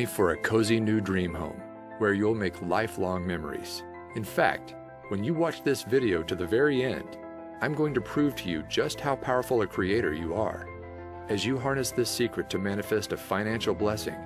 for a cozy new dream home where you'll make lifelong memories. In fact, when you watch this video to the very end, I'm going to prove to you just how powerful a creator you are. As you harness this secret to manifest a financial blessing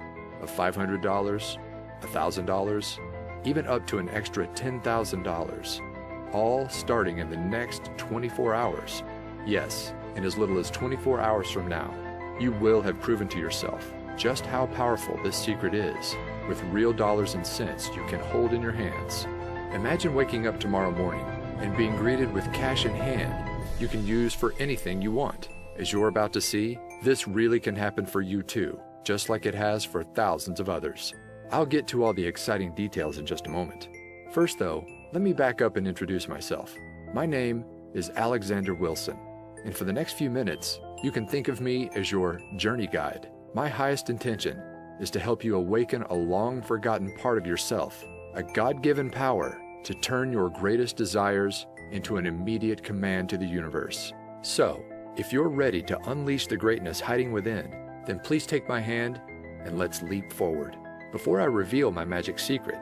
of $500, $1,000, even up to an extra $10,000, all starting in the next 24 hours. Yes, in as little as 24 hours from now, you will have proven to yourself just how powerful this secret is with real dollars and cents you can hold in your hands. Imagine waking up tomorrow morning and being greeted with cash in hand you can use for anything you want. As you're about to see, this really can happen for you too, just like it has for thousands of others. I'll get to all the exciting details in just a moment. First though, let me back up and introduce myself. My name is Alexander Wilson, and for the next few minutes, you can think of me as your journey guide. My highest intention is to help you awaken a long-forgotten part of yourself, a God-given power to turn your greatest desires into an immediate command to the universe. So, if you're ready to unleash the greatness hiding within, then please take my hand and let's leap forward. Before I reveal my magic secret,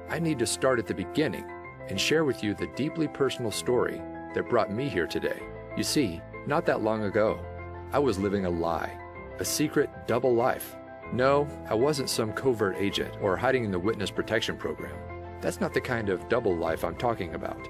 I need to start at the beginning and share with you the deeply personal story that brought me here today. You see, not that long ago, I was living a lie, a secret double life. No, I wasn't some covert agent or hiding in the witness protection program. That's not the kind of double life I'm talking about.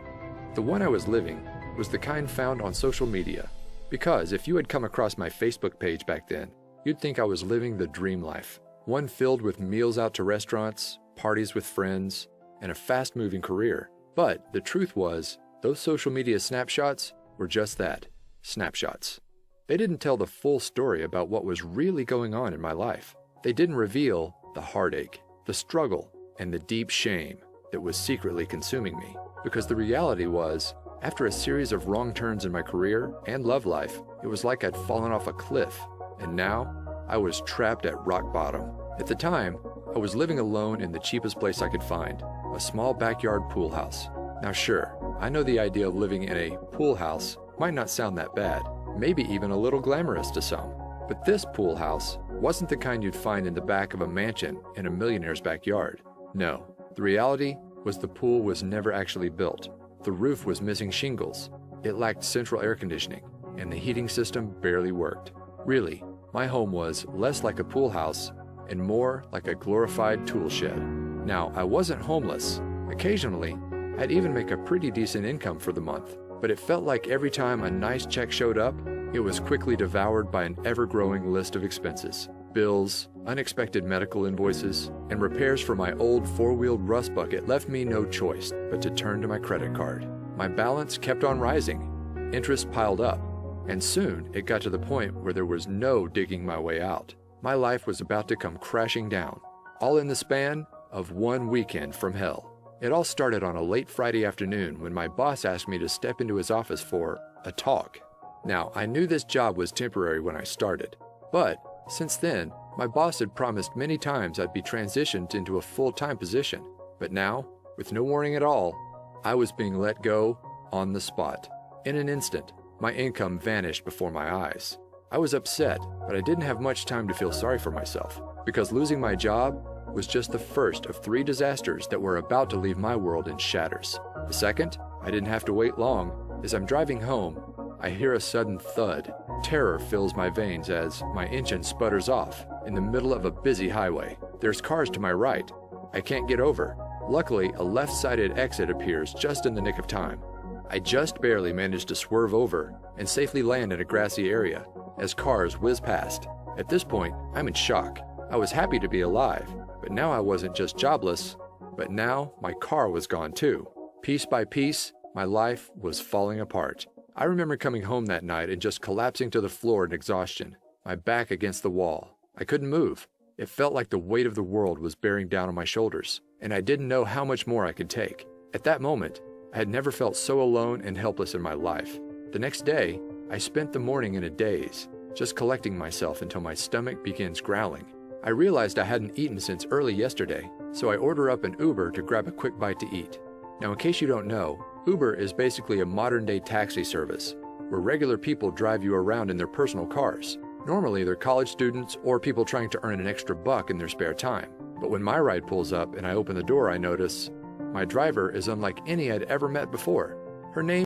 The one I was living was the kind found on social media, because if you had come across my Facebook page back then, you'd think I was living the dream life, one filled with meals out to restaurants, parties with friends, and a fast-moving career. But the truth was, those social media snapshots were just that, snapshots. They didn't tell the full story about what was really going on in my life. They didn't reveal the heartache, the struggle, and the deep shame that was secretly consuming me. Because the reality was, after a series of wrong turns in my career and love life, it was like I'd fallen off a cliff, and now I was trapped at rock bottom. At the time, I was living alone in the cheapest place I could find, a small backyard pool house. Now sure, I know the idea of living in a pool house might not sound that bad, maybe even a little glamorous to some. But this pool house wasn't the kind you'd find in the back of a mansion in a millionaire's backyard. No, the reality was the pool was never actually built. The roof was missing shingles, it lacked central air conditioning, and the heating system barely worked. Really, my home was less like a pool house and more like a glorified tool shed. Now, I wasn't homeless. Occasionally, I'd even make a pretty decent income for the month, but it felt like every time a nice check showed up, it was quickly devoured by an ever-growing list of expenses. Bills, unexpected medical invoices, and repairs for my old four-wheeled rust bucket left me no choice but to turn to my credit card. My balance kept on rising, interest piled up, and soon it got to the point where there was no digging my way out. My life was about to come crashing down, all in the span of one weekend from hell. It all started on a late Friday afternoon when my boss asked me to step into his office for a talk. Now, I knew this job was temporary when I started, but since then, my boss had promised many times I'd be transitioned into a full-time position. But now, with no warning at all, I was being let go on the spot. In an instant, my income vanished before my eyes. I was upset, but I didn't have much time to feel sorry for myself, because losing my job was just the first of 3 disasters that were about to leave my world in shatters. The second, I didn't have to wait long. As I'm driving home, I hear a sudden thud. Terror fills my veins as my engine sputters off in the middle of a busy highway. There's cars to my right. I can't get over. Luckily, a left-sided exit appears just in the nick of time. I just barely managed to swerve over and safely land in a grassy area as cars whiz past. At this point, I'm in shock. I was happy to be alive, but now I wasn't just jobless, but now my car was gone too. Piece by piece, my life was falling apart. I remember coming home that night and just collapsing to the floor in exhaustion, my back against the wall. I couldn't move. It felt like the weight of the world was bearing down on my shoulders, and I didn't know how much more I could take. At that moment, I had never felt so alone and helpless in my life. The next day, I spent the morning in a daze, just collecting myself until my stomach begins growling. I realized I hadn't eaten since early yesterday, so I order up an Uber to grab a quick bite to eat. Now, in case you don't know, Uber is basically a modern-day taxi service, where regular people drive you around in their personal cars. Normally, they're college students or people trying to earn an extra buck in their spare time. But when my ride pulls up and I open the door, I notice my driver is unlike any I'd ever met before. Her name